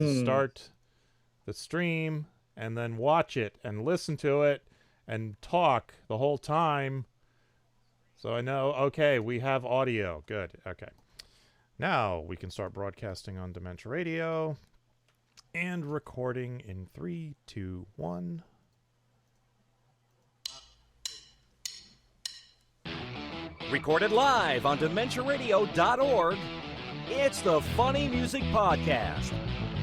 start the stream and then watch it and listen to it and talk the whole time. So I know, okay, we have audio. Good. Okay. Now we can start broadcasting on Dementia Radio and recording in 3, 2, 1. Recorded live on DementiaRadio.org, it's the Funny Music Podcast.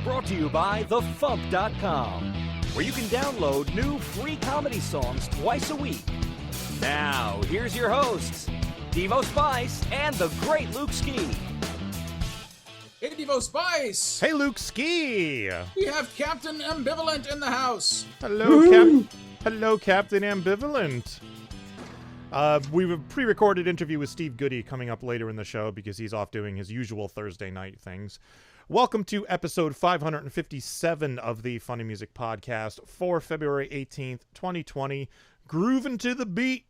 Brought to you by TheFump.com, where you can download new free comedy songs twice a week. Now, here's your hosts, Devo Spice and the great Luke Ski. Hey, Devo Spice! Hey, Luke Ski! We have Captain Ambivalent in the house. Hello, Captain Ambivalent. We have a pre-recorded interview with Steve Goodie coming up later in the show because he's off doing his usual Thursday night things. Welcome to episode 557 of the Funny Music Podcast for February 18th, 2020. Groovin' to the beat.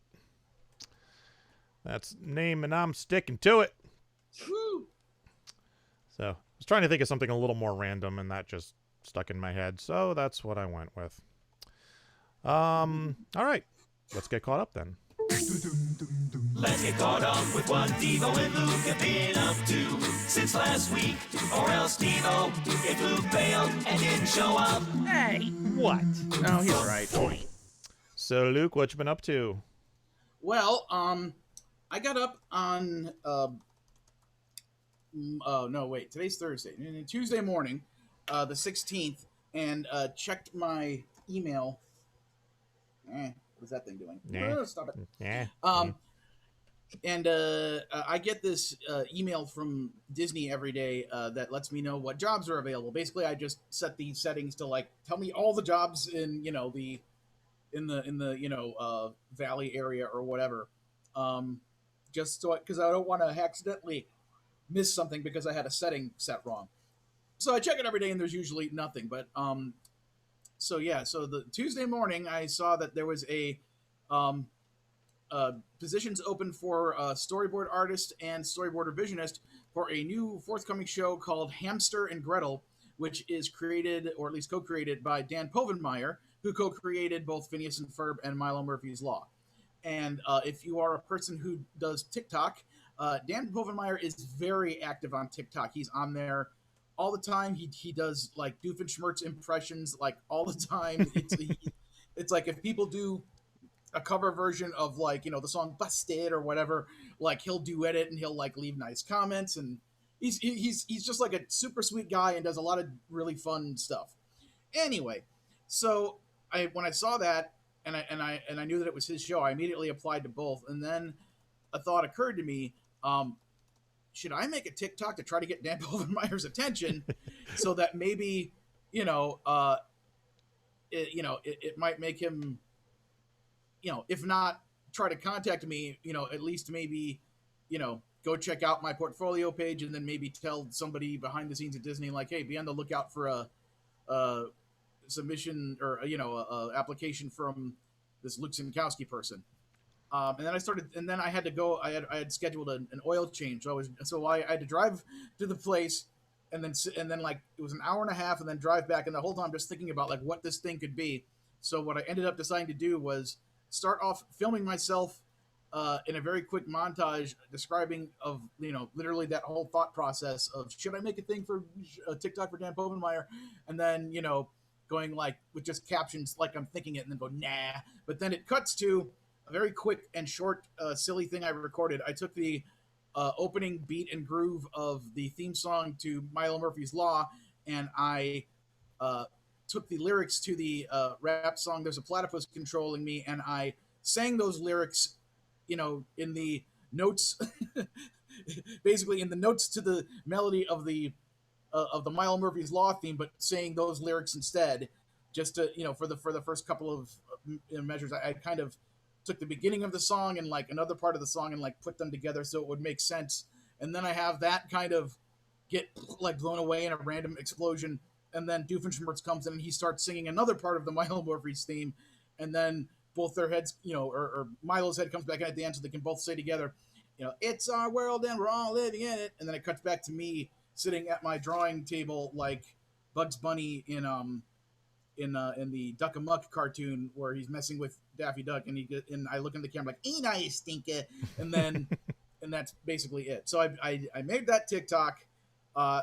That's the name, and I'm sticking to it. Woo! So, I was trying to think of something a little more random, and that just stuck in my head, so that's what I went with. All right. Let's get caught up then. Let's get caught up with what Devo and Luke have been up to since last week. Or else Devo, if Luke bailed and didn't show up. Hey, what? No, he's right. So, Luke, what you been up to? Well, I got up on, today's Thursday. Tuesday morning, the 16th, and checked my email. What is that thing doing? Yeah. Stop it. Yeah. And I get this email from Disney every day that lets me know what jobs are available. Basically, I just set these settings to like tell me all the jobs in the Valley area or whatever. Just so because I don't want to accidentally miss something because I had a setting set wrong. So I check it every day, and there's usually nothing. But so the Tuesday morning, I saw that there was a positions open for storyboard artist and storyboard revisionist for a new forthcoming show called Hamster and Gretel, which is created, or at least co-created, by Dan Povenmire, who co-created both Phineas and Ferb and Milo Murphy's Law. And if you are a person who does TikTok, Dan Povenmire is very active on TikTok. He's on there all the time. He does like Doofenshmirtz impressions like all the time. It's like if people do a cover version of like the song Busted or whatever, like he'll duet it and he'll like leave nice comments, and he's just like a super sweet guy and does a lot of really fun stuff. Anyway, so when I saw that and I knew that it was his show, I immediately applied to both, and then a thought occurred to me. Should I make a TikTok to try to get Dan Povenmire's attention so that maybe, it might make him, if not try to contact me, at least maybe, go check out my portfolio page and then maybe tell somebody behind the scenes at Disney, like, hey, be on the lookout for a submission or, a application from this Luke Sinkowski person. And then I had to go. I had scheduled an oil change. So I had to drive to the place, and then like it was an hour and a half, and then drive back. And the whole time just thinking about like what this thing could be. So what I ended up deciding to do was start off filming myself in a very quick montage describing of literally that whole thought process of should I make a thing for a TikTok for Dan Povenmire, and then going like with just captions like I'm thinking it, and then go nah. But then it cuts to a very quick and short, silly thing I recorded. I took the opening beat and groove of the theme song to Milo Murphy's Law, and I took the lyrics to the rap song There's a Platypus Controlling Me, and I sang those lyrics, in the notes, basically in the notes to the melody of the Milo Murphy's Law theme, but saying those lyrics instead, just to, for the first couple of measures. I kind of took the beginning of the song and like another part of the song and like put them together so it would make sense. And then I have that kind of get like blown away in a random explosion. And then Doofenshmirtz comes in and he starts singing another part of the Milo Murphy's theme. And then both their heads, or Milo's head comes back in at the end so they can both say together, it's our world and we're all living in it. And then it cuts back to me sitting at my drawing table, like Bugs Bunny in the Duck Amuck cartoon where he's messing with Daffy Duck, and I look in the camera like, "Ain't I a stinker?" And then and that's basically it. So I made that TikTok. I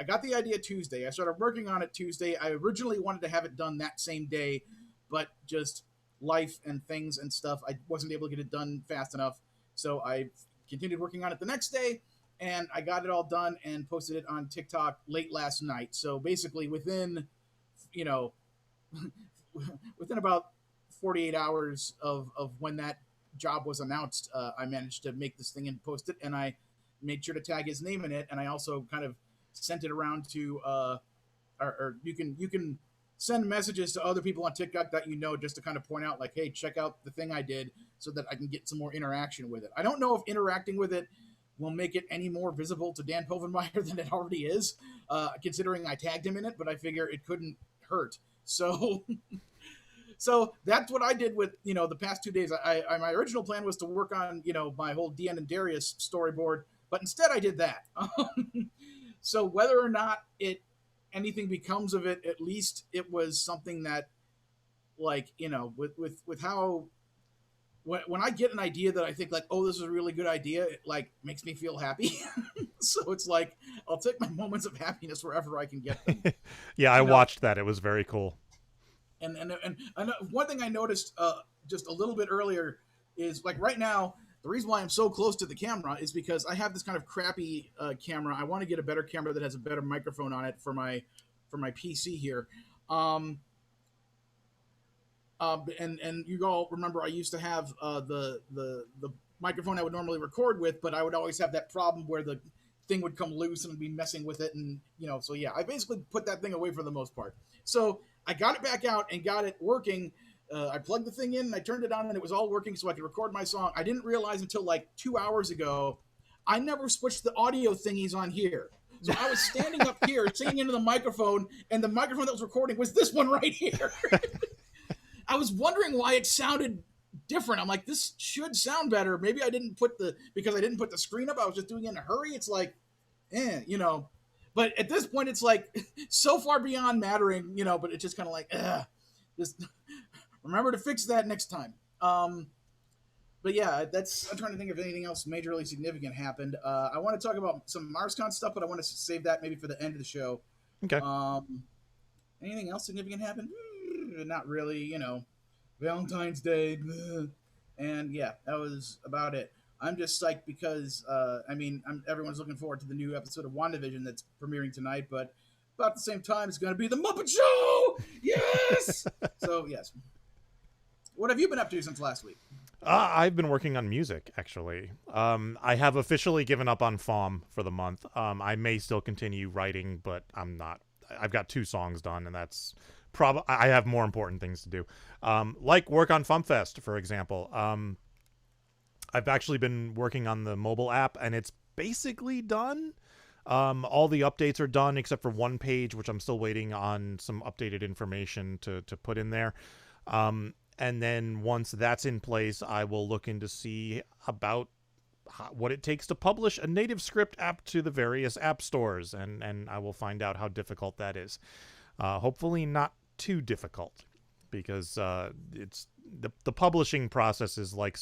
got the idea Tuesday. I started working on it Tuesday. I originally wanted to have it done that same day, but just life and things and stuff, I wasn't able to get it done fast enough. So I continued working on it the next day, and I got it all done and posted it on TikTok late last night. So basically within, within about 48 hours of when that job was announced, I managed to make this thing and post it, and I made sure to tag his name in it, and I also kind of sent it around to or you can send messages to other people on TikTok that just to kind of point out like, hey, check out the thing I did, so that I can get some more interaction with it. I don't know if interacting with it will make it any more visible to Dan Povenmire than it already is, considering I tagged him in it, but I figure it couldn't hurt. So so that's what I did with, the past 2 days. My original plan was to work on, my whole Deanne and Darius storyboard, but instead I did that. So whether or not anything becomes of it, at least it was something that, like, with how, when I get an idea that I think like, oh, this is a really good idea, it like makes me feel happy. So it's like, I'll take my moments of happiness wherever I can get them. Yeah, I watched that. It was very cool. And one thing I noticed just a little bit earlier is, like, right now, the reason why I'm so close to the camera is because I have this kind of crappy camera. I want to get a better camera that has a better microphone on it for my PC here. And you all remember I used to have the microphone I would normally record with, but I would always have that problem where the thing would come loose and I'd be messing with it, and so yeah, I basically put that thing away for the most part. So I got it back out and got it working. I plugged the thing in and I turned it on and it was all working so I could record my song. I didn't realize until like 2 hours ago, I never switched the audio thingies on here. So I was standing up here singing into the microphone, and the microphone that was recording was this one right here. I was wondering why it sounded different. I'm like, this should sound better. Maybe because I didn't put the screen up. I was just doing it in a hurry. It's like, But at this point, it's like so far beyond mattering, but it's just kind of like, just remember to fix that next time. But yeah, I'm trying to think if anything else majorly significant happened. I want to talk about some MarsCon stuff, but I want to save that maybe for the end of the show. Okay. Anything else significant happened? Not really, Valentine's Day. And yeah, that was about it. I'm just psyched because, everyone's looking forward to the new episode of WandaVision that's premiering tonight, but about the same time, it's going to be The Muppet Show! Yes! So, yes. What have you been up to since last week? I've been working on music, actually. I have officially given up on FuMP for the month. I may still continue writing, but I'm not. I've got 2 songs done, and that's I have more important things to do. Like work on FuMPFest, for example. I've actually been working on the mobile app, and it's basically done. All the updates are done except for one page, which I'm still waiting on some updated information to put in there. And then once that's in place, I will look into see about what it takes to publish a native script app to the various app stores, and I will find out how difficult that is. Hopefully not too difficult, because it's the publishing process is like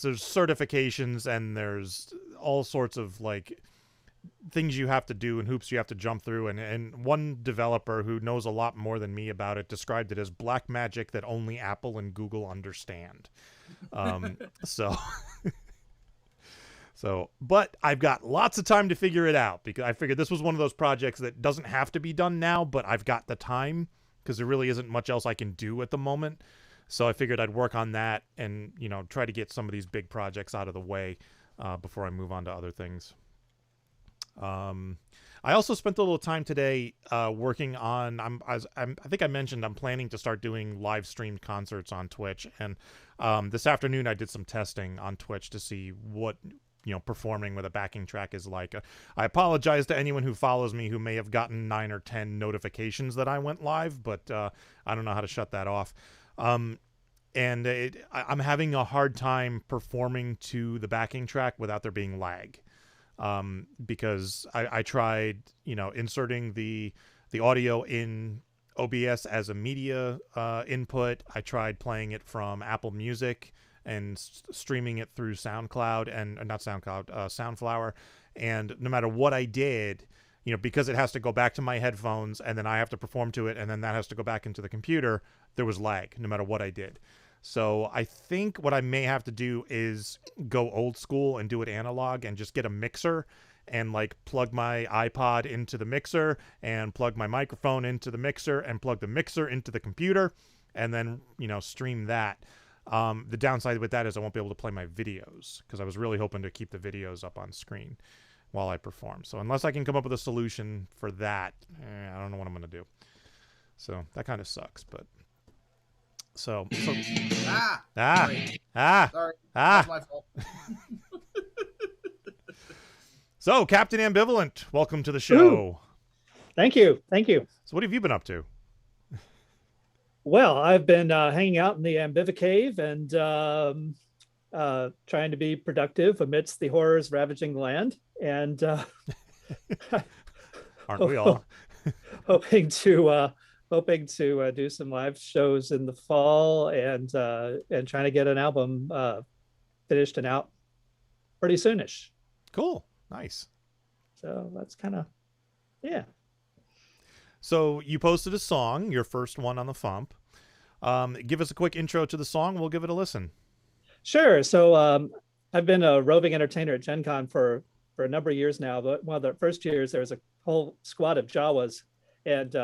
there's certifications and there's all sorts of like things you have to do and hoops you have to jump through, and one developer who knows a lot more than me about it described it as black magic that only Apple and Google understand. But I've got lots of time to figure it out, because I figured this was one of those projects that doesn't have to be done now, but I've got the time because there really isn't much else I can do at the moment. So I figured I'd work on that and, try to get some of these big projects out of the way before I move on to other things. I also spent a little time today working on. I think I mentioned I'm planning to start doing live streamed concerts on Twitch, and this afternoon I did some testing on Twitch to see what performing with a backing track is like. I apologize to anyone who follows me who may have gotten 9 or 10 notifications that I went live, but I don't know how to shut that off. I'm having a hard time performing to the backing track without there being lag. because I tried, inserting the audio in OBS as a media input. I tried playing it from Apple Music and streaming it through SoundCloud and not SoundCloud, Soundflower. And no matter what I did, because it has to go back to my headphones and then I have to perform to it and then that has to go back into the computer, there was lag no matter what I did. So I think what I may have to do is go old school and do it analog and just get a mixer and like plug my iPod into the mixer and plug my microphone into the mixer and plug the mixer into the computer and then, stream that. The downside with that is I won't be able to play my videos because I was really hoping to keep the videos up on screen while I perform. So unless I can come up with a solution for that, I don't know what I'm going to do. So that kind of sucks, but so Sorry. That's my fault. So Captain Ambivalent, welcome to the show. Ooh. Thank you. So what have you been up to? Well, I've been hanging out in the Ambivacave and trying to be productive amidst the horrors ravaging the land, and Aren't we all? hoping to do some live shows in the fall and trying to get an album finished and out pretty soonish. Cool. Nice. So that's kind of, yeah. So you posted a song, your first one on the FuMP. Give us a quick intro to the song. We'll give it a listen. Sure. So I've been a roving entertainer at Gen Con for a number of years now, but one of the first years there was a whole squad of Jawas, and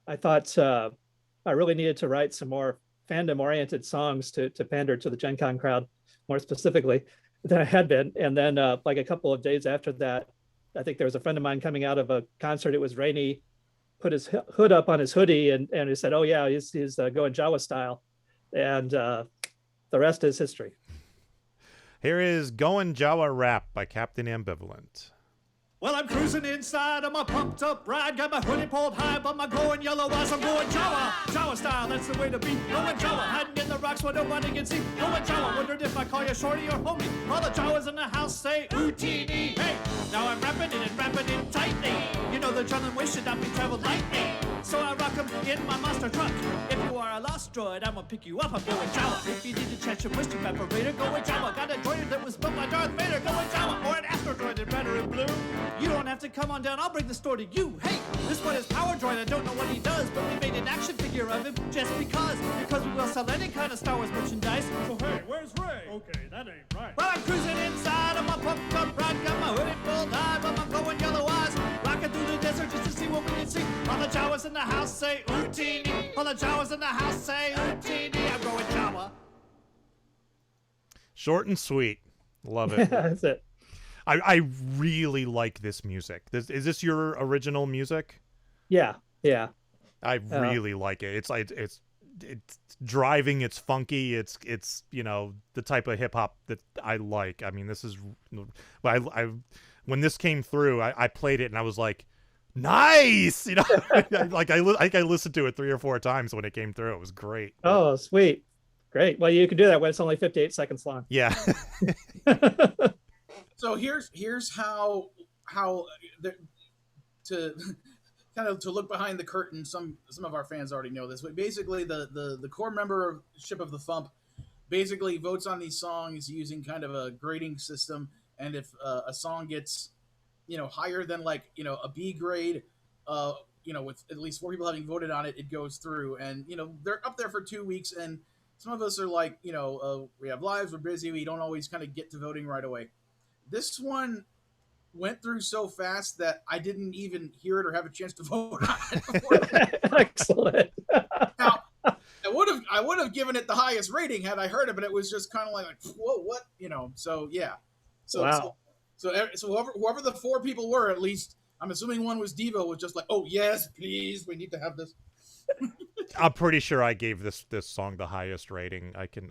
I thought I really needed to write some more fandom-oriented songs to pander to the Gen Con crowd more specifically than I had been. And then like a couple of days after that, I think there was a friend of mine coming out of a concert. It was rainy, put his hood up on his hoodie and he said, "Oh yeah, he's going Jawa style." And the rest is history. Here is Goin Jawa Rap by Captain Ambivalent. Well, I'm cruising inside of my pumped up ride. Got my hoodie pulled high, but my going yellow as I'm going Jawa. Jawa style, that's the way to be. Going Jawa, hiding in the rocks where nobody can see. Going Jawa, wondered if I call you shorty or homie. All the Jawas in the house say Utini. Hey, now I'm rapping it and rapping it tightly. You know the Jolin way should not be traveled lightly. So I rock 'em in my monster truck. If you are a lost droid, I'ma pick you up. I'm going Jawa. If you need to catch a moisture evaporator, going Jawa. Got a droid that was built by Darth Vader, going Jawa. Or an asteroid in red or in blue. You don't have to come on down, I'll bring the store to you. Hey, this one is Power Droid, I don't know what he does, but we made an action figure of him just because we will sell any kind of Star Wars merchandise. So hey, where's Ray? Okay, that ain't right. Well, I'm cruising inside of my pumped up ride, got my hoodie pulled high, but my glowing yellow eyes, rocking through the desert just to see what we can see. All the Jawas in the house say Utini. All the Jawas in the house say Utini. I'm going Jawa. Short and sweet. Love it. That's it. I really like this music. Is this your original music? Yeah. I really like it. It's driving. It's funky. It's the type of hip hop that I like. I mean, this is. I when this came through, I played it and I was like, nice. Like I listened to it 3 or 4 times when it came through. It was great. Oh, sweet. Great. Well, you can do that when it's only 58 seconds long. Yeah. So here's how to kind of to look behind the curtain. Some of our fans already know this, but basically the core membership of the FuMP basically votes on these songs using kind of a grading system, and if a song gets higher than like a B grade, with at least 4 people having voted on it, it goes through, and they're up there for 2 weeks, and some of us are like we have lives, we're busy, we don't always kind of get to voting right away. This one went through so fast that I didn't even hear it or have a chance to vote on it. Excellent. Now, I would have given it the highest rating had I heard it, but it was just kind of like, whoa, what? So yeah. So wow. So whoever the 4 people were, at least I'm assuming one was Devo, was just like, oh yes, please, we need to have this. I'm pretty sure I gave this song the highest rating. I can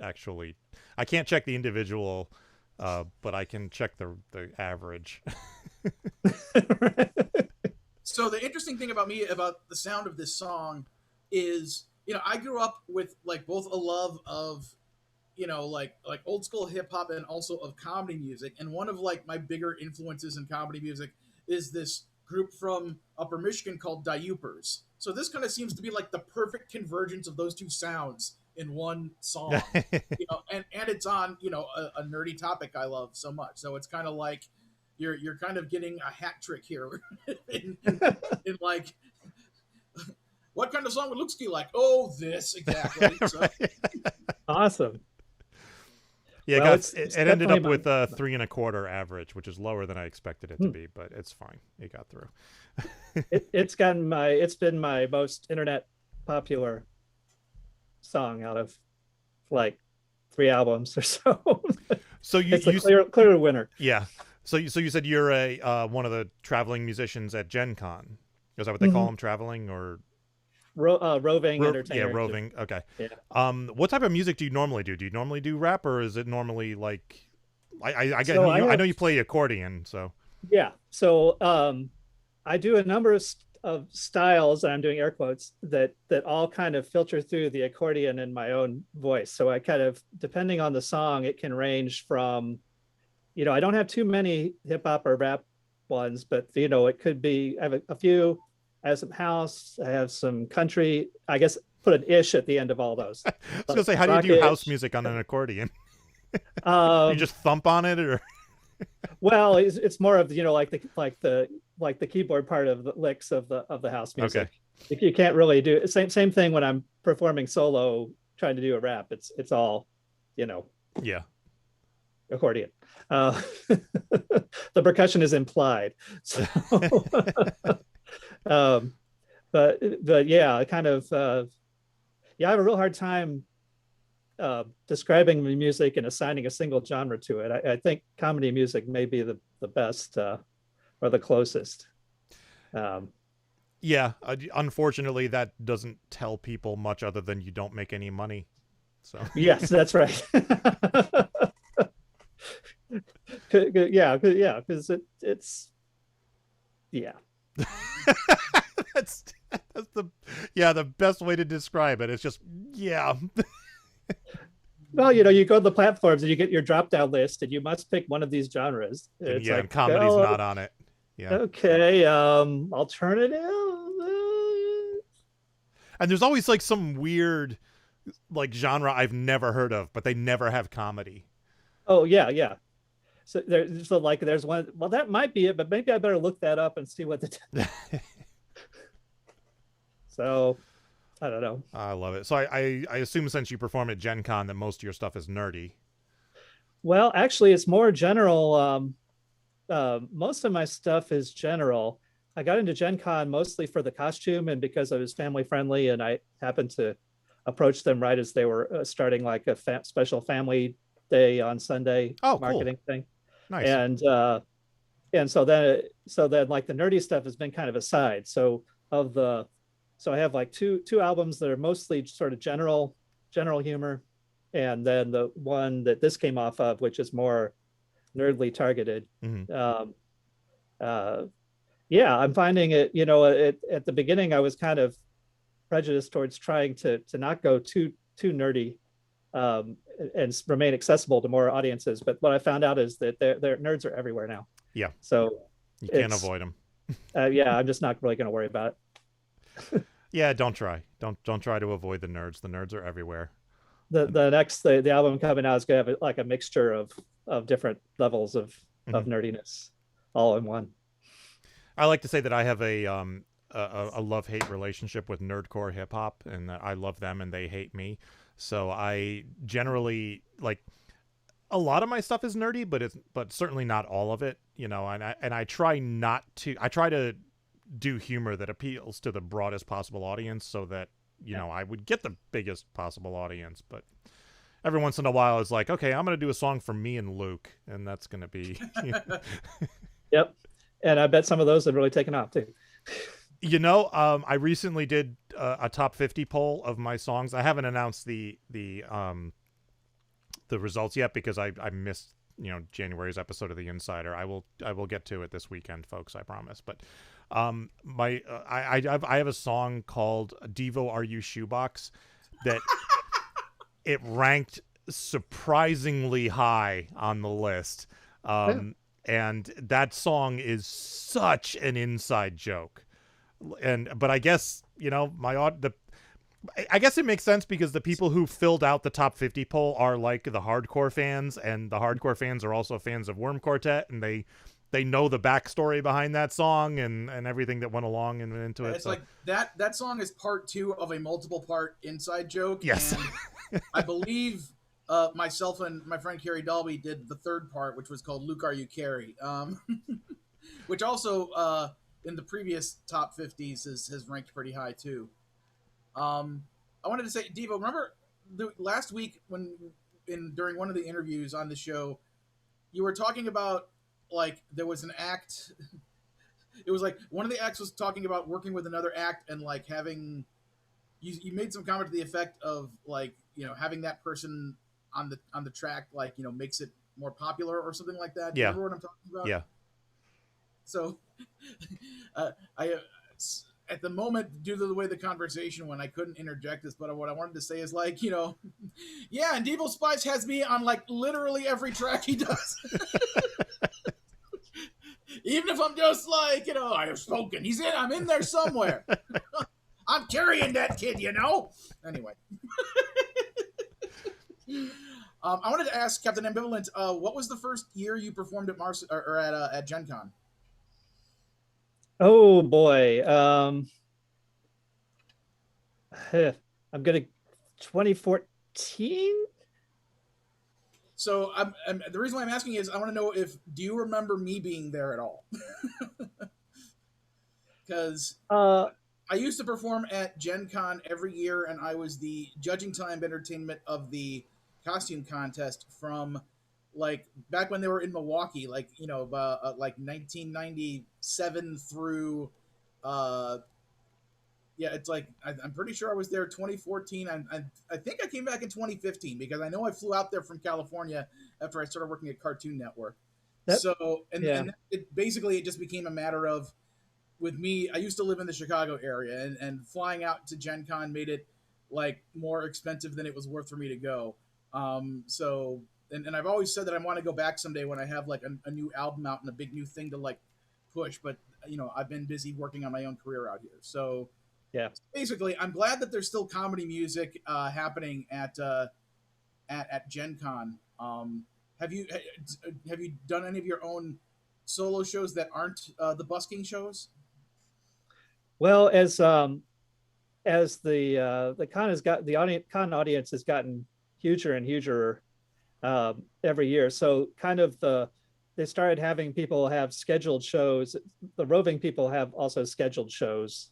actually, I can't check the individual. But I can check the average. So the interesting thing about the sound of this song is, I grew up with like both a love of like old school hip hop and also of comedy music. And one of like my bigger influences in comedy music is this group from Upper Michigan called Diupers. So this kind of seems to be like the perfect convergence of those two sounds in one song, and it's on, a nerdy topic I love so much. So it's kind of like you're kind of getting a hat trick here in like, what kind of song would Luke like? Oh, this exactly. So. Awesome. Yeah, Well, it ended up with a 3 1/4 average, which is lower than I expected it to be, but it's fine. It got through. It's been my most internet popular song out of like 3 albums or so. So it's a clear winner. Yeah. So you said you're a one of the traveling musicians at Gen Con. Is that what they call them, traveling or roving entertainer? Yeah, roving. Okay. Yeah. What type of music do you normally do? Do you normally do rap, or is it normally like I know you play accordion, so yeah. So I do a number of styles, and I'm doing air quotes, that all kind of filter through the accordion in my own voice. So I kind of, depending on the song, it can range from, I don't have too many hip hop or rap ones, but it could be, I have a few. I have some house, I have some country. I guess put an ish at the end of all those. I was gonna say, how do you do house music on an accordion? You just thump on it, or? Well, it's more of like the keyboard part of the licks of the house music. Okay. You can't really do same thing when I'm performing solo, trying to do a rap. It's all, yeah, accordion. The percussion is implied. So, but yeah, kind of I have a real hard time describing the music and assigning a single genre to it. I think comedy music may be the best or the closest. Yeah, unfortunately, that doesn't tell people much other than you don't make any money. So yes, that's right. Because it's that's the best way to describe it. It's just Well, you go to the platforms and you get your drop down list, and you must pick one of these genres. It's and comedy's not on it. Yeah. Okay. Alternative. And there's always like some weird like genre I've never heard of, but they never have comedy. Oh yeah. So there's one. Well, that might be it, but maybe I better look that up and see what the. So, I don't know. I love it. So I assume since you perform at Gen Con that most of your stuff is nerdy. Well, actually, it's more general. Most of my stuff is general. I got into Gen Con mostly for the costume and because I was family friendly, and I happened to approach them right as they were starting like a special family day on Sunday marketing thing. Nice. And so then like the nerdy stuff has been kind of aside. So I have like two albums that are mostly sort of general humor, and then the one that this came off of, which is more nerdly targeted. Mm-hmm. I'm finding it, at the beginning I was kind of prejudiced towards trying to not go too nerdy and remain accessible to more audiences. But what I found out is that their nerds are everywhere now. Yeah. So you can't avoid them. I'm just not really going to worry about it. Yeah, don't try. Don't try to avoid the nerds. The nerds are everywhere. The album coming out is going to have like a mixture of different levels of nerdiness all in one. I like to say that I have a love-hate relationship with nerdcore hip hop, and that I love them and they hate me. So I generally like a lot of my stuff is nerdy, but certainly not all of it, and I try to do humor that appeals to the broadest possible audience so that, I would get the biggest possible audience. But every once in a while it's like, okay, I'm going to do a song for me and Luke, and that's going to be. Yep. And I bet some of those have really taken off too. I recently did a top 50 poll of my songs. I haven't announced the results yet because I missed January's episode of The Insider. I will get to it this weekend, folks. I promise. But I have a song called Devo, Are You Shoebox that it ranked surprisingly high on the list. And that song is such an inside joke. But I guess, I guess it makes sense because the people who filled out the top 50 poll are like the hardcore fans, and the hardcore fans are also fans of Worm Quartet, and they know the backstory behind that song and everything that went along and went into it. It's like that song is part 2 of a multiple part inside joke. Yes. And I believe myself and my friend Carrie Dahlby did the third part, which was called Luke, Are You Carrie? Which also in the previous top 50s has ranked pretty high too. I wanted to say, Devo, remember last week during one of the interviews on the show, you were talking about like there was an act. It was like one of the acts was talking about working with another act and like having you made some comment to the effect of like having that person on the track like makes it more popular or something like that. Do you remember what I'm talking about? Yeah. So I at the moment, due to the way the conversation went, I couldn't interject this, but what I wanted to say is like, yeah, and Devo Spice has me on like literally every track he does. Even if I'm just like, I have spoken. I'm in there somewhere. I'm carrying that kid, Anyway. I wanted to ask Captain Ambivalent, what was the first year you performed at at Gen Con? Oh boy. I'm gonna 2014. So the reason why I'm asking is I want to know do you remember me being there at all? Because I used to perform at Gen Con every year, and I was the judging time entertainment of the costume contest from like back when they were in Milwaukee, like like 1997 through it's like I'm pretty sure I was there 2014. I think I came back in 2015 because I know I flew out there from California after I started working at Cartoon Network. And it just became a matter of, with me, I used to live in the Chicago area, and flying out to Gen Con made it like more expensive than it was worth for me to go. And I've always said that I want to go back someday when I have like a new album out and a big new thing to like push. But I've been busy working on my own career out here. So yeah, basically, I'm glad that there's still comedy music happening at Gen Con. Have you done any of your own solo shows that aren't the busking shows? Well, as the con has got con audience has gotten huger and huger every year. So kind of they started having people have scheduled shows. The roving people have also scheduled shows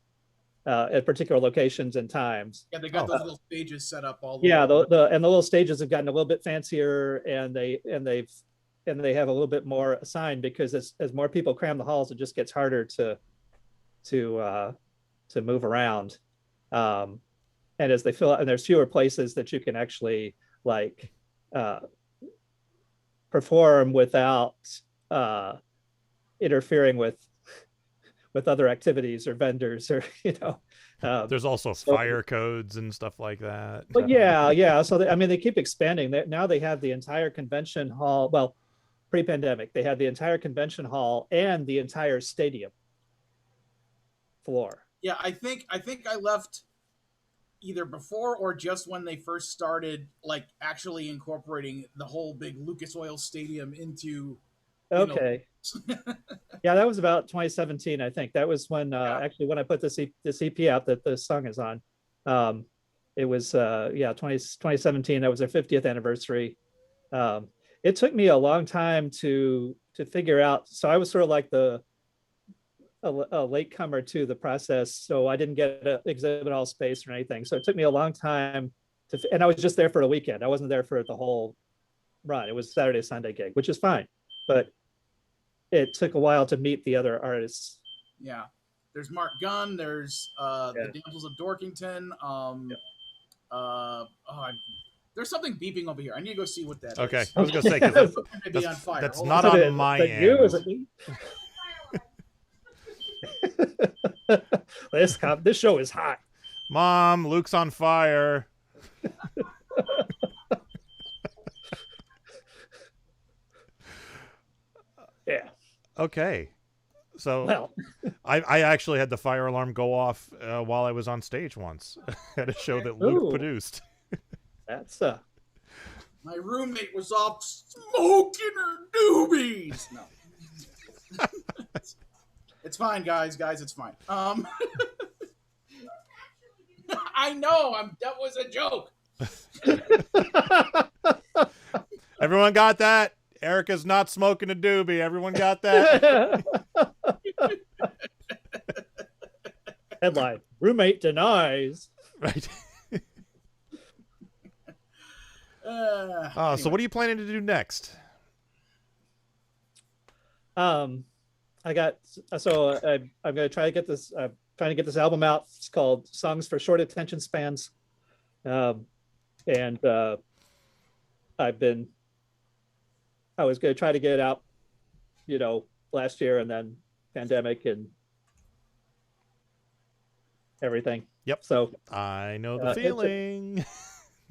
at particular locations and times. Yeah, they got those little stages set up all. Yeah, the little stages have gotten a little bit fancier, and they have a little bit more assigned because as more people cram the halls, it just gets harder to move around. And as they fill out, and there's fewer places that you can actually like perform without interfering with other activities or vendors or there's also fire codes and stuff like that. But yeah. So they keep expanding. Now they have the entire convention hall. Well, pre-pandemic, they had the entire convention hall and the entire stadium floor. Yeah, I think I left either before or just when they first started, like actually incorporating the whole big Lucas Oil Stadium into. Okay. Yeah, that was about 2017, I think. That was when actually when I put this EP out that the song is on. It was 2017. That was their 50th anniversary. It took me a long time to figure out. So I was sort of like a latecomer to the process, so I didn't get an exhibit hall space or anything. So it took me a long time and I was just there for a weekend. I wasn't there for the whole run. It was Saturday, Sunday gig, which is fine, but it took a while to meet the other artists. Yeah, there's Mark Gunn. There's the Damsels of Dorkington. There's something beeping over here. I need to go see what that is. Okay, I was gonna say because that's not on my end. This show is hot. Mom, Luke's on fire. Okay. So Well, I actually had the fire alarm go off while I was on stage once at a show that Luke Ooh. produced. that's My roommate was off smoking her doobies. No. It's fine, guys. It's fine. I know. That was a joke. Everyone got that? Erica's not smoking a doobie. Everyone got that? headline: Roommate denies. Right. Anyway. So what are you planning to do next? I'm going to try to get this. Trying to get this album out. It's called Songs for Short Attention Spans, and I was going to try to get it out, last year, and then pandemic and everything. Yep. So I know the feeling.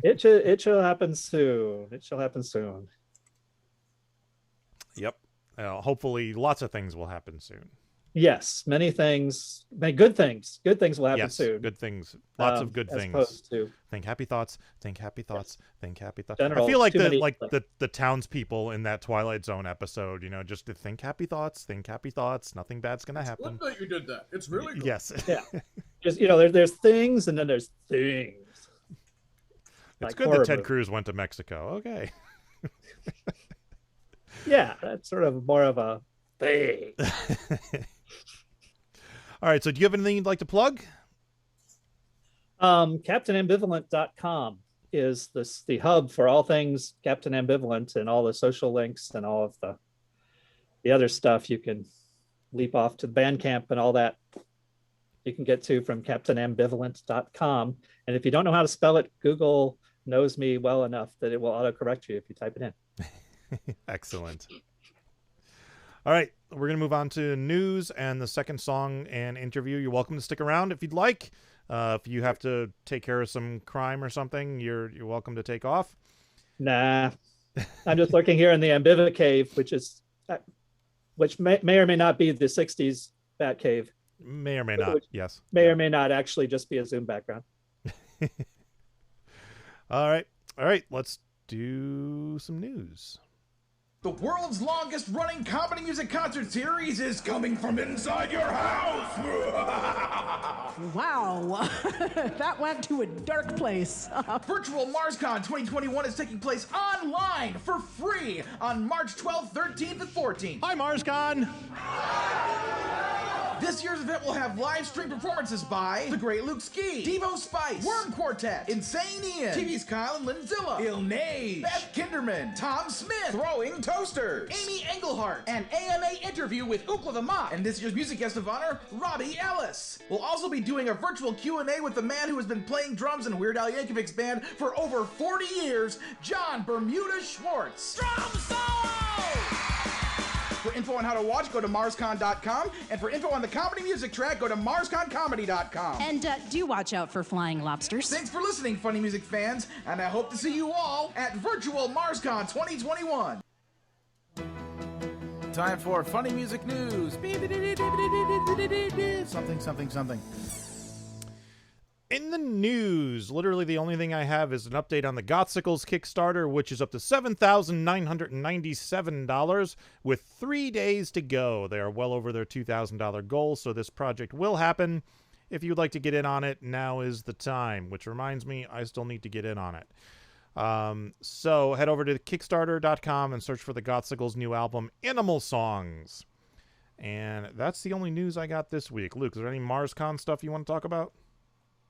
it shall happen soon. It shall happen soon. Yep. Hopefully lots of things will happen soon. Yes, many things, many good things. Good things will happen Yes, soon. good things. Lots of good as things. opposed to Think happy thoughts. Think happy thoughts. Think happy thoughts. General, I feel like too many- the townspeople in that Twilight Zone episode. Just to think happy thoughts. Think happy thoughts. Nothing bad's gonna happen. Good that you did that. It's really good. Yes. Yeah. Just there's things and then there's things. It's Like good horror that Ted movies. Cruz went to Mexico. Okay. Yeah, that's sort of more of a thing. All right. So do you have anything you'd like to plug? CaptainAmbivalent.com is the hub for all things Captain Ambivalent and all the social links and all of the other stuff you can leap off to Bandcamp and all that you can get to from CaptainAmbivalent.com. And if you don't know how to spell it, Google knows me well enough that it will autocorrect you if you type it in. Excellent. All right, we're going to move on to news and the second song and interview. You're welcome to stick around if you'd like. If you have to take care of some crime or something, you're welcome to take off. Nah, I'm just looking here in the Ambiva Cave, which may or may not be the 60s Bat Cave. May or may not, yes. May or may not actually just be a Zoom background. All right, let's do some news. The world's longest running comedy music concert series is coming from inside your house. Wow, that went to a dark place. Virtual MarsCon 2021 is taking place online for free on March 12th, 13th, and 14th. Hi, MarsCon. This year's event will have live stream performances by The Great Luke Ski, Devo Spice, Worm Quartet, Insane Ian, TV's Kyle and Linzilla, Il Nage, Beth Kinderman, Tom Smith, Throwing Toasters, Amy Englehart, an AMA interview with Ookla the Mop, and this year's music guest of honor, Robbie Ellis. We'll also be doing a virtual Q&A with the man who has been playing drums in Weird Al Yankovic's band for over 40 years, John Bermuda Schwartz. Drum solo! For info on how to watch, go to MarsCon.com. And for info on the comedy music track, go to MarsConComedy.com. And do watch out for flying lobsters. Thanks for listening, funny music fans, and I hope to see you all at Virtual MarsCon 2021. Time for funny music news. Something. In the news, literally the only thing I have is an update on the Gothsicles Kickstarter, which is up to $7,997 with 3 days to go. They are well over their $2,000 goal, so this project will happen. If you'd like to get in on it, now is the time, which reminds me, I still need to get in on it. So head over to Kickstarter.com and search for the Gothsicles' new album, Animal Songs. And that's the only news I got this week. Luke, is there any MarsCon stuff you want to talk about?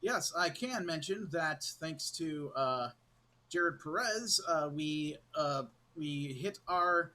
Yes, I can mention that thanks to Jared Perez, we hit our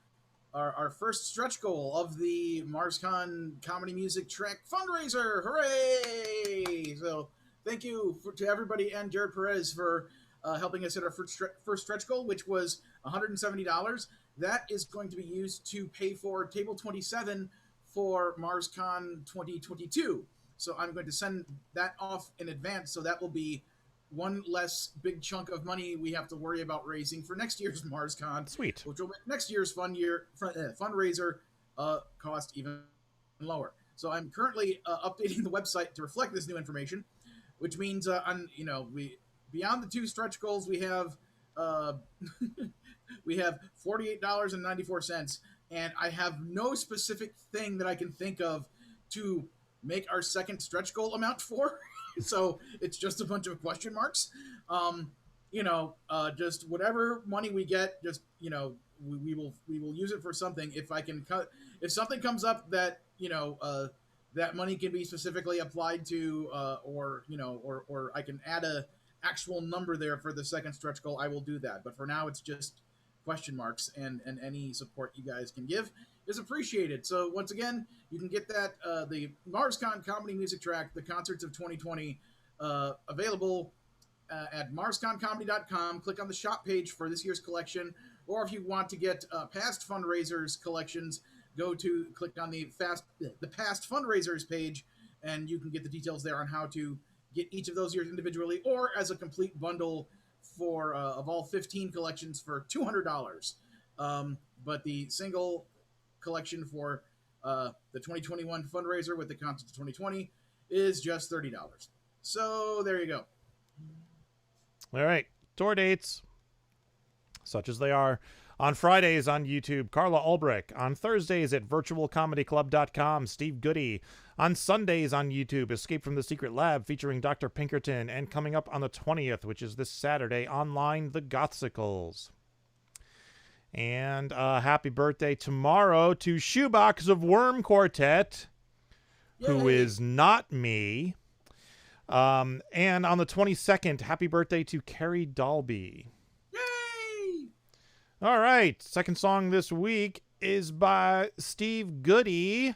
first stretch goal of the MarsCon Comedy Music Track fundraiser. Hooray! So thank you to everybody and Jared Perez for helping us hit our first stretch goal, which was $170. That is going to be used to pay for Table 27 for MarsCon 2022. So I'm going to send that off in advance, so that will be one less big chunk of money we have to worry about raising for next year's MarsCon. Sweet. Which will make next year's fundraiser cost even lower. So I'm currently updating the website to reflect this new information, which means we beyond the 2 stretch goals we have we have $48.94, and I have no specific thing that I can think of to make our second stretch goal amount for. So it's just a bunch of question marks. Just whatever money we get, just we will use it for something. If something comes up that that money can be specifically applied to, or I can add a actual number there for the second stretch goal, I will do that. But for now, it's just question marks, and any support you guys can give is appreciated. So once again, you can get that the MarsCon comedy music track, the concerts of 2020, available at marsconcomedy.com. Click on the shop page for this year's collection, or if you want to get past fundraisers collections, click on the past fundraisers page, and you can get the details there on how to get each of those years individually or as a complete bundle for of all 15 collections for $200. But the single collection for the 2021 fundraiser with the concerts of 2020 is just $30. So there you go. All right. Tour dates, such as they are. On Fridays on YouTube, Carla Ulbrich. On Thursdays at virtualcomedyclub.com, Steve Goodie. On Sundays on YouTube, Escape from the Secret Lab featuring Dr. Pinkerton. And coming up on the 20th, which is this Saturday, online, the Gothsicles. And happy birthday tomorrow to Shoebox of Worm Quartet, who is not me. And on the 22nd, happy birthday to Carrie Dahlby. Yay! All right, second song this week is by Steve Goodie.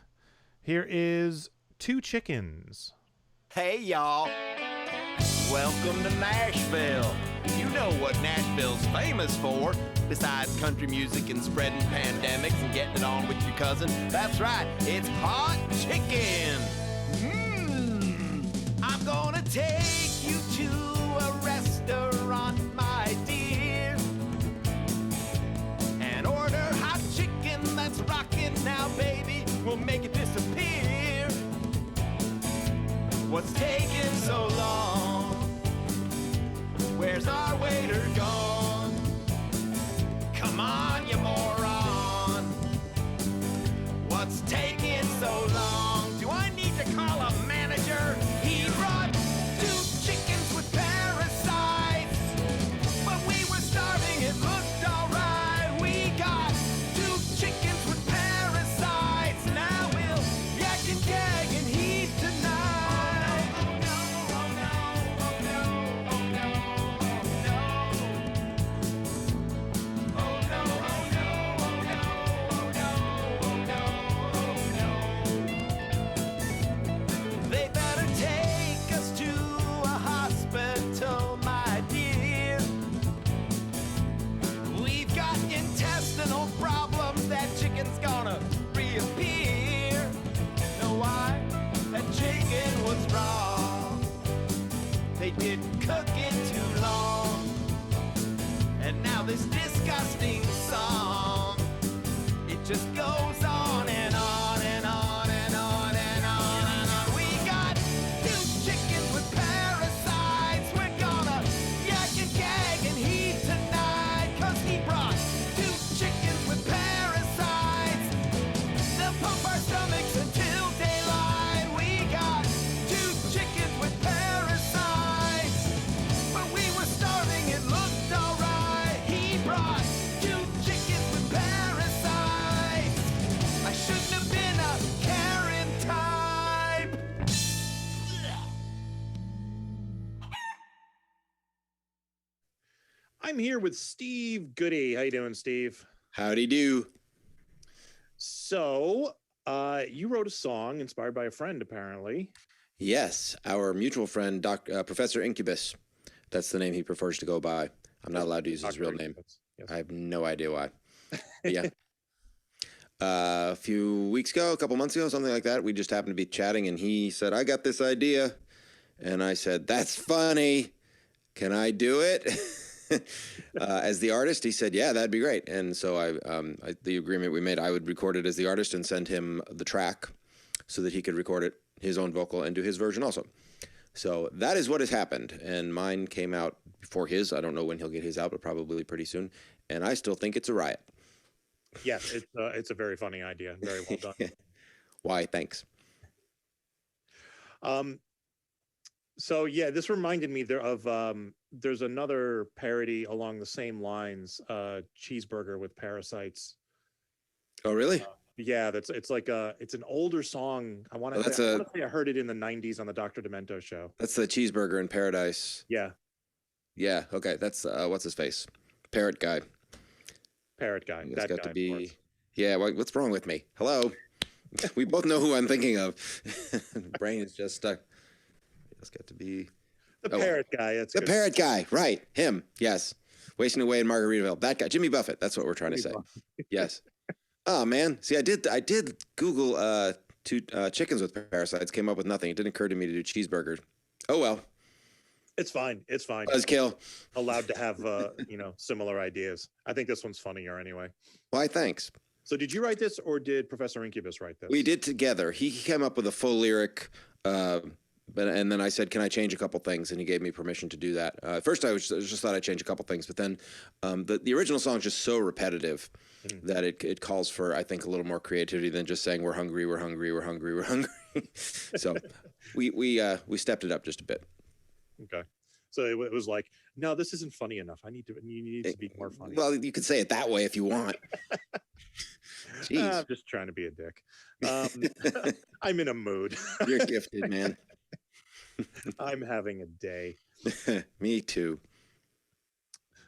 Here is 2 Chickens. Hey, y'all. Welcome to Nashville. You know what Nashville's famous for, besides country music and spreading pandemics and getting it on with your cousin. That's right, it's hot chicken. I'm gonna take you to a restaurant, my dear, and order hot chicken that's rockin' now, baby. We'll make it disappear. What's taking so long? Where's our waiter gone? Come on, you moron. What's taking so long? Do I need to call a manager? He brought 2 chickens with parasites, but we were starving, it looked alright. We got 2 chickens with parasites. Now we'll yak and gag and eat tonight. Oh no, oh no, oh no, oh no, oh no, oh no, oh no, oh no, oh no. They better take us to a hospital, my dear. We've got intestinal problems. That chicken's gonna reappear. Know why? That chicken was raw. They didn't cook it too long. And now this disgusting song, it just goes on and on and on and on and on and on. We got 2 chickens with parasites. We're gonna yak and gag and eat tonight, 'cause he brought 2 chickens with parasites. They'll pump our stomachs until daylight. We got 2 chickens with parasites, but we were starving, it looked alright. He brought 2 chickens with parasites. I shouldn't have been a Karen type. I'm here with Steve Goodie. How you doing, Steve? Howdy do. So, you wrote a song inspired by a friend, apparently. Yes, our mutual friend, Professor Incubus. That's the name he prefers to go by. I'm not allowed to use his real name. Yes. I have no idea why. But yeah. A few weeks ago, a couple months ago, something like that, we just happened to be chatting, and he said, I got this idea. And I said, that's funny. Can I do it? as the artist. He said, yeah, that'd be great. And so the agreement we made, I would record it as the artist and send him the track so that he could record it, his own vocal, and do his version also. So that is what has happened. And mine came out before his. I don't know when he'll get his out, but probably pretty soon. And I still think it's a riot. Yes, it's a very funny idea. Very well done. Why? Thanks. So yeah, this reminded me of there's another parody along the same lines, Cheeseburger with Parasites. Oh, really? Yeah, it's like it's an older song. I want to say I heard it in the 90s on the Dr. Demento show. That's the Cheeseburger in Paradise. Yeah. Yeah, okay. That's what's his face? Parrot guy. Parrot guy. That's got guy, to be. Yeah, what's wrong with me? Hello. We both know who I'm thinking of. Brain is just stuck. It's got to be the parrot guy. It's the parrot guy, right? Him, yes. Wasting away in Margaritaville. That guy, Jimmy Buffett. That's what we're trying to say. Yes. Oh man, see, I did Google two chickens with parasites. Came up with nothing. It didn't occur to me to do cheeseburgers. Oh well. It's fine. It's fine. Buzzkill. Allowed to have similar ideas. I think this one's funnier anyway. Why? Thanks. So did you write this, or did Professor Incubus write this? We did together. He came up with a full lyric, and then I said, "Can I change a couple things?" And he gave me permission to do that. First, I just thought I'd change a couple things, but then the original song is just so repetitive that it calls for, I think, a little more creativity than just saying "We're hungry, we're hungry, we're hungry, we're hungry." So we stepped it up just a bit. Okay. So it was like, no, this isn't funny enough. You need to be more funny. Well, you could say it that way if you want. Jeez. I'm just trying to be a dick. I'm in a mood. You're gifted, man. I'm having a day. Me too.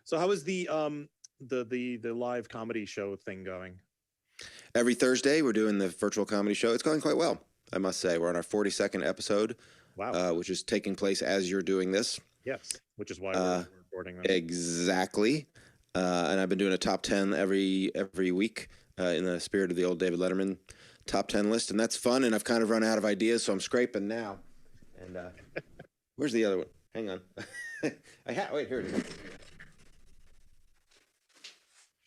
So how is the live comedy show thing going? Every Thursday we're doing the virtual comedy show. It's going quite well, I must say. We're on our 42nd episode. Wow. Which is taking place as you're doing this. Yes, which is why we're recording this. Exactly. And I've been doing a top 10 every week in the spirit of the old David Letterman top 10 list, and that's fun. And I've kind of run out of ideas, so I'm scraping now. And where's the other one? Hang on. Wait, here it is.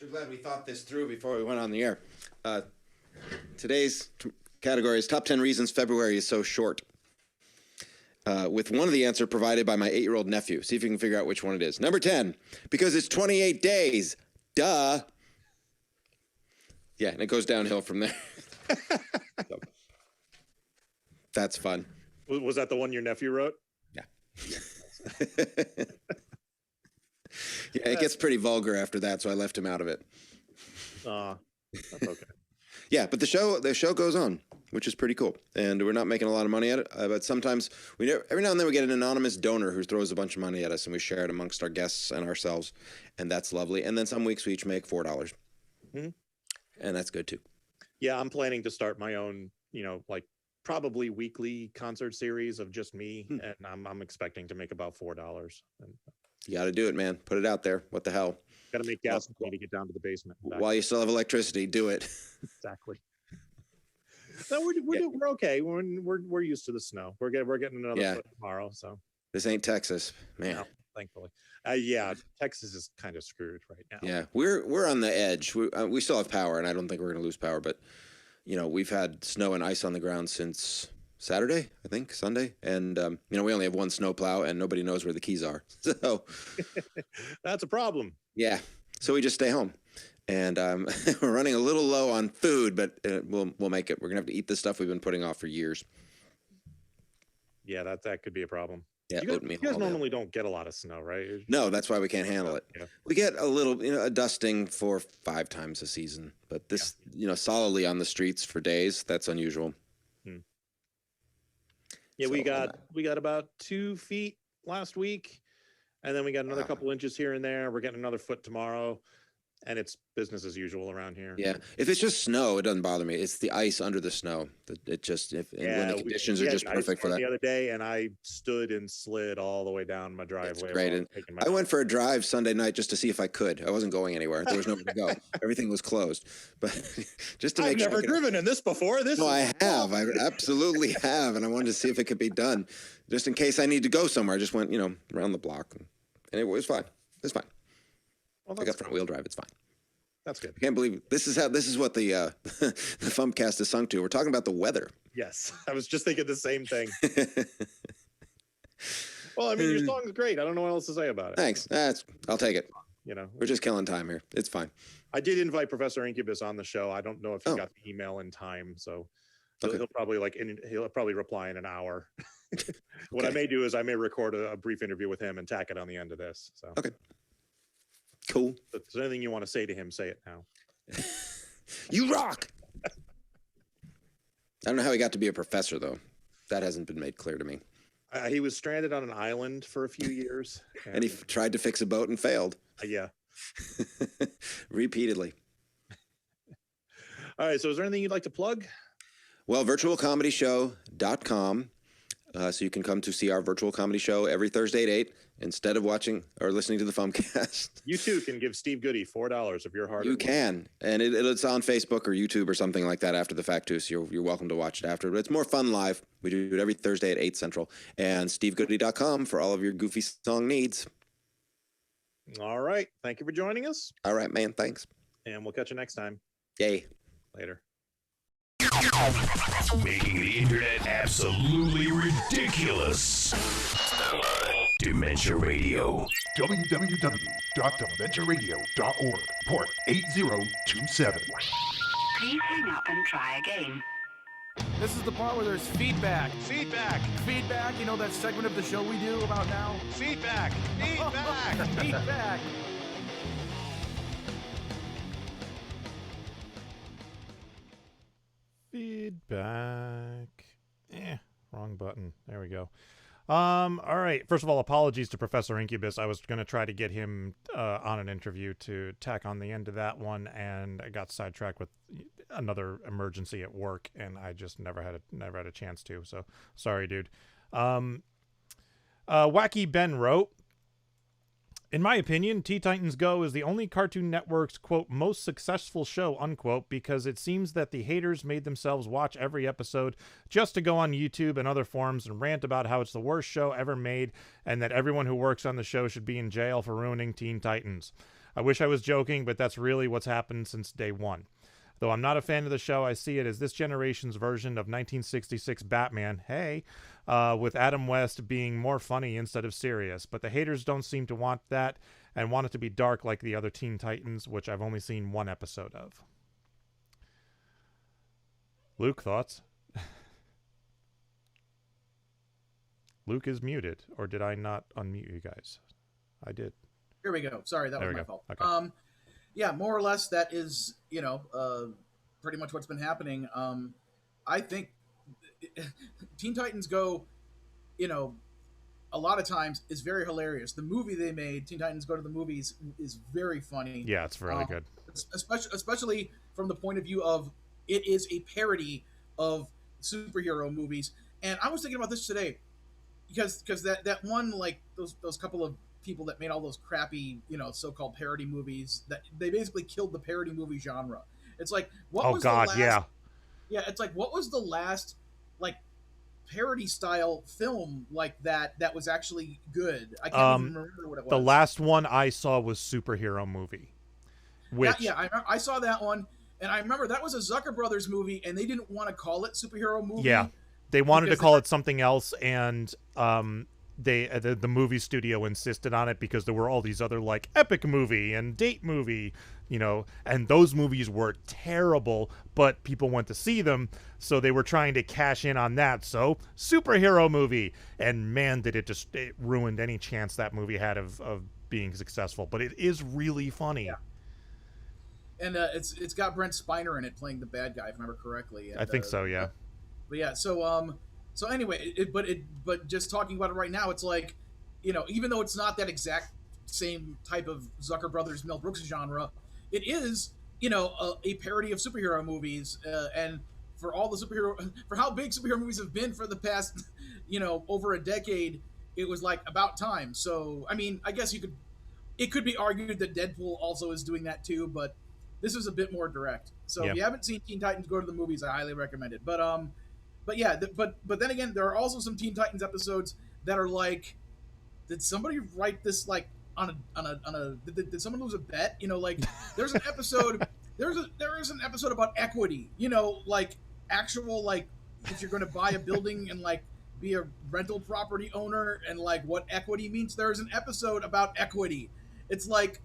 I'm glad we thought this through before we went on the air. Today's category is top 10 reasons February is so short. With one of the answer provided by my 8-year-old nephew. See if you can figure out which one it is. Number 10, because it's 28 days. Duh. Yeah, and it goes downhill from there. So, that's fun. Was that the one your nephew wrote? Yeah. Yeah, it gets pretty vulgar after that, so I left him out of it. That's okay. Yeah, but the show goes on, which is pretty cool, and we're not making a lot of money at it. But sometimes every now and then we get an anonymous donor who throws a bunch of money at us, and we share it amongst our guests and ourselves, and that's lovely. And then some weeks we each make $4, and that's good too. Yeah, I'm planning to start my own, like probably weekly concert series of just me, and I'm expecting to make about $4. And you got to do it, man. Put it out there. What the hell? Got to make gas money to get down to the basement. While you still have electricity, do it. Exactly. No, we're okay. We're used to the snow. We're getting another foot tomorrow. So this ain't Texas, man. No, thankfully. Yeah, Texas is kind of screwed right now. Yeah, we're on the edge. We still have power, and I don't think we're going to lose power. But we've had snow and ice on the ground since Saturday, I think, Sunday, and we only have one snow plow, and nobody knows where the keys are. So that's a problem. Yeah, so we just stay home, and we're running a little low on food, but we'll make it. We're gonna have to eat the stuff we've been putting off for years. Yeah, that could be a problem. Yeah, you guys normally don't get a lot of snow, right? No, that's why we can't handle it. Yeah. We get a little, a dusting 4 or 5 times a season, but this, solidly on the streets for days, that's unusual. Yeah, so we got about 2 feet last week, and then we got another couple inches here and there. We're getting another foot tomorrow, and it's business as usual around here. Yeah, if it's just snow, it doesn't bother me. It's the ice under the snow. It just when the conditions are just perfect for that. The other day, and I stood and slid all the way down my driveway. It's great. And I went for a drive Sunday night just to see if I could. I wasn't going anywhere. There was nowhere to go. Everything was closed. But just to make sure. I've never driven in this before. No, I have. I absolutely have, and I wanted to see if it could be done, just in case I need to go somewhere. I just went, around the block, and it was fine. It's fine. Well, I got front wheel drive. It's fine. That's good. I can't believe this is what the the FuMPCast is sung to. We're talking about the weather. Yes, I was just thinking the same thing. Well, I mean, your song's great. I don't know what else to say about it. Thanks. I'll take it. You know, We're just killing time here. It's fine. I did invite Professor Incubus on the show. I don't know if he got the email in time, so Okay. he'll probably reply in an hour. What I may do is I may record a brief interview with him and tack it on the end of this. So Okay. Cool. if there's anything you want to say to him, say it now. You rock. I don't know how he got to be a professor, though. That hasn't been made clear to me. He was stranded on an island for a few years, And he tried to fix a boat and failed. yeah. Repeatedly. All right. So, is there anything you'd like to plug? Well, virtualcomedyshow.com. So you can come to see our virtual comedy show every Thursday at 8 instead of watching or listening to the FuMPCast. You too can give Steve Goodie $4 of your hard. You can. And it's on Facebook or YouTube or something like that after the fact, too. So you're welcome to watch it after. But it's more fun live. We do it every Thursday at 8 Central. And stevegoodie.com for all of your goofy song needs. All right. Thank you for joining us. All right, man. Thanks. And we'll catch you next time. Yay. Later. Making the internet absolutely ridiculous. Dementia Radio. www.dementiaradio.org. Port 8027. Please hang up and try again. This is the part where there's feedback. Feedback. You know that segment of the show we do about now? Feedback. Feedback. Feedback. Wrong button. There we go. All right. First of all, apologies to Professor Incubus. I was going to try to get him on an interview to tack on the end of that one, and I got sidetracked with another emergency at work, and I just never had a chance to. So sorry, dude. Wacky Ben wrote, in my opinion, Teen Titans Go is the only Cartoon Network's, quote, most successful show, unquote, because it seems that the haters made themselves watch every episode just to go on YouTube and other forums and rant about how it's the worst show ever made and that everyone who works on the show should be in jail for ruining Teen Titans. I wish I was joking, but that's really what's happened since day one. Though I'm not a fan of the show, I see it as this generation's version of 1966 Batman, with Adam West being more funny instead of serious. But the haters don't seem to want that and want it to be dark like the other Teen Titans, which I've only seen one episode of. Luke, thoughts? Luke is muted, or did I not unmute you guys? I did. Here we go. Sorry, that was my fault. Okay. Yeah, more or less that is, pretty much what's been happening. I think Teen Titans Go, a lot of times is very hilarious. The movie they made, Teen Titans Go to the Movies, is very funny. Yeah, it's really good. Especially from the point of view of it is a parody of superhero movies. And I was thinking about this today because that one, like those couple of people that made all those crappy, so-called parody movies, that they basically killed the parody movie genre. It's like, what was the last, yeah, it's like, what was the last like parody style film like that was actually good? I can't even remember what it was. The last one I saw was Superhero Movie. Which I saw that one, and I remember that was a Zucker Brothers movie, and they didn't want to call it Superhero Movie. Yeah, they wanted to call it something else, and the movie studio insisted on it because there were all these other like epic movie and date movie, and those movies were terrible, but people went to see them, so they were trying to cash in on that. So Superhero Movie, and man, did it ruined any chance that movie had of being successful. But it is really funny. Yeah. And it's got Brent Spiner in it playing the bad guy, if I remember correctly. And, I think so, yeah. But yeah, so anyway, but just talking about it right now, it's like, even though it's not that exact same type of Zucker Brothers Mel Brooks genre, it is, a parody of superhero movies, and for how big superhero movies have been for the past, over a decade, it was like about time. So I mean, I guess it could be argued that Deadpool also is doing that too, but this is a bit more direct. So if you haven't seen Teen Titans Go to the Movies, I highly recommend it. But yeah, but then again, there are also some Teen Titans episodes that are like, did somebody write this like on a did someone lose a bet? You know, like there's an episode there is an episode about equity, you know, like actual, like if you're going to buy a building and like be a rental property owner and like what equity means. There's an episode about equity. It's like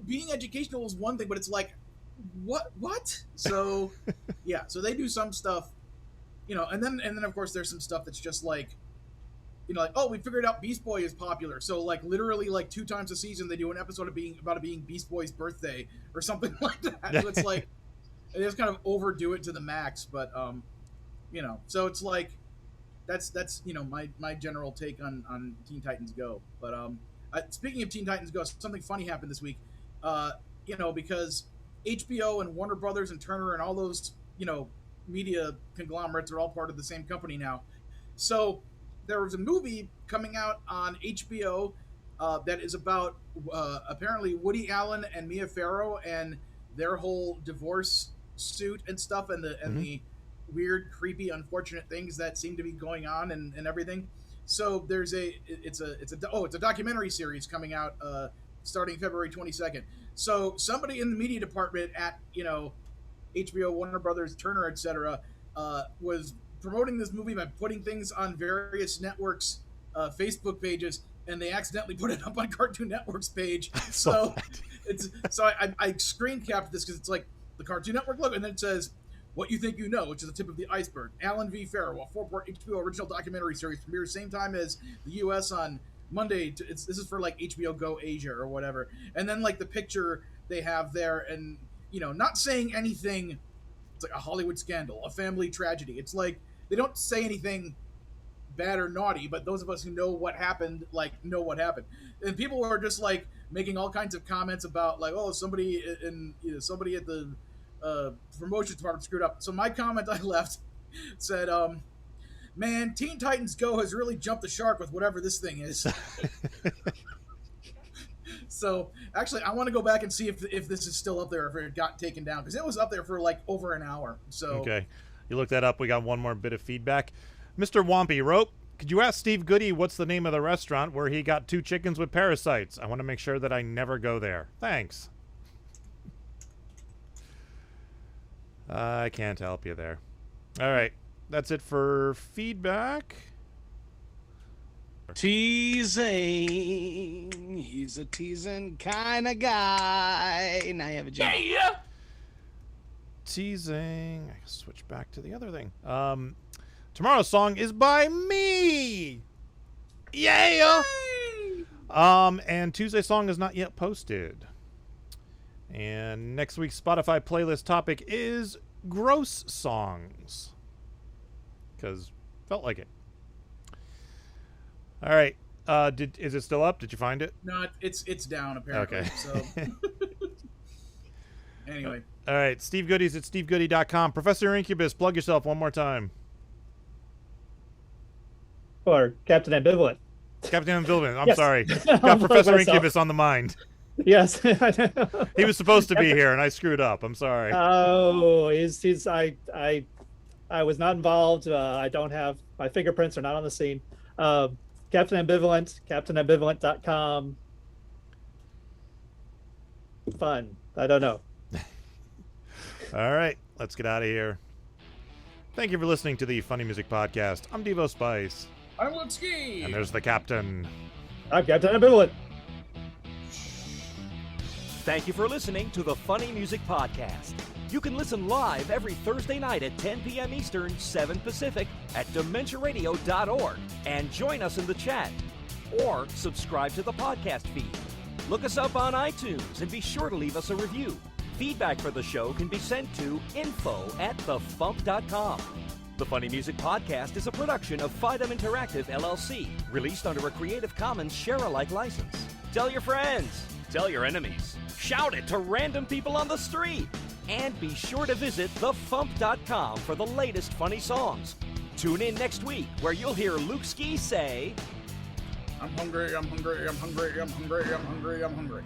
being educational is one thing, but it's like what? So yeah, so they do some stuff, you know, and then of course there's some stuff that's just like, you know, like, oh, we figured out Beast Boy is popular. So like literally like 2 times a season they do an episode of about it being Beast Boy's birthday or something like that. So it's like they just kind of overdo it to the max, but you know, so it's like that's you know my general take on Teen Titans Go. But speaking of Teen Titans Go, something funny happened this week. You know, because HBO and Warner Brothers and Turner and all those, you know, media conglomerates are all part of the same company now. So there was a movie coming out on HBO that is about apparently Woody Allen and Mia Farrow and their whole divorce suit and stuff, and the weird, creepy, unfortunate things that seem to be going on and everything. So there's it's a documentary series coming out starting February 22nd. So somebody in the media department at, you know, HBO, Warner Brothers, Turner, etc., was promoting this movie by putting things on various networks' Facebook pages, and they accidentally put it up on Cartoon Network's page. So I screen capped this because it's like the Cartoon Network logo, and then it says, "What You Think You Know," which is the tip of the iceberg. Alan V. Farrow, a 4-part HBO original documentary series, premieres same time as the U.S. on Monday. This is for like HBO Go Asia or whatever. And then like the picture they have there, and you know, not saying anything. It's like a Hollywood scandal, a family tragedy. It's like they don't say anything bad or naughty, but those of us who know what happened, like, know what happened. And people were just like making all kinds of comments about like, oh, somebody somebody at the promotions department screwed up. So my comment I left said, man, Teen Titans Go has really jumped the shark with whatever this thing is. So actually I want to go back and see if this is still up there, if it got taken down, because it was up there for like over an hour. So okay, you look that up. We got one more bit of feedback. Mr. Wompy Rope, could you ask Steve Goodie what's the name of the restaurant where he got 2 chickens with parasites? I want to make sure that I never go there. Thanks. I can't help you there. All right, that's it for feedback. Teasing. He's a teasing kind of guy. Now you have a job. Yeah. Teasing. I switch back to the other thing. Tomorrow's song is by me. Yeah. And Tuesday's song is not yet posted. And next week's Spotify playlist topic is gross songs. Because felt like it. All right. Is it still up? Did you find it? No, it's down apparently. Okay. So anyway. All right. Steve Goodie's at stevegoodie.com. Professor Incubus, plug yourself one more time. Or Captain Ambivalent. Captain Ambivalent. I'm Yes. sorry. Got Professor Incubus on the mind. Yes. He was supposed to be here, and I screwed up. I'm sorry. Oh, I was not involved. I don't have, my fingerprints are not on the scene. Captain Ambivalent, CaptainAmbivalent.com. Fun. I don't know. All right, let's get out of here. Thank you for listening to the Funny Music Podcast. I'm Devo Spice. I'm Luke Ski. And there's the Captain. I'm Captain Ambivalent. Thank you for listening to the Funny Music Podcast. You can listen live every Thursday night at 10 p.m. Eastern, 7 Pacific at DementiaRadio.org and join us in the chat. Or subscribe to the podcast feed. Look us up on iTunes and be sure to leave us a review. Feedback for the show can be sent to info@thefump.com. The Funny Music Podcast is a production of Fidem Interactive, LLC, released under a Creative Commons share-alike license. Tell your friends. Tell your enemies. Shout it to random people on the street. And be sure to visit thefump.com for the latest funny songs. Tune in next week where you'll hear Luke Ski say, I'm hungry, I'm hungry, I'm hungry, I'm hungry, I'm hungry, I'm hungry.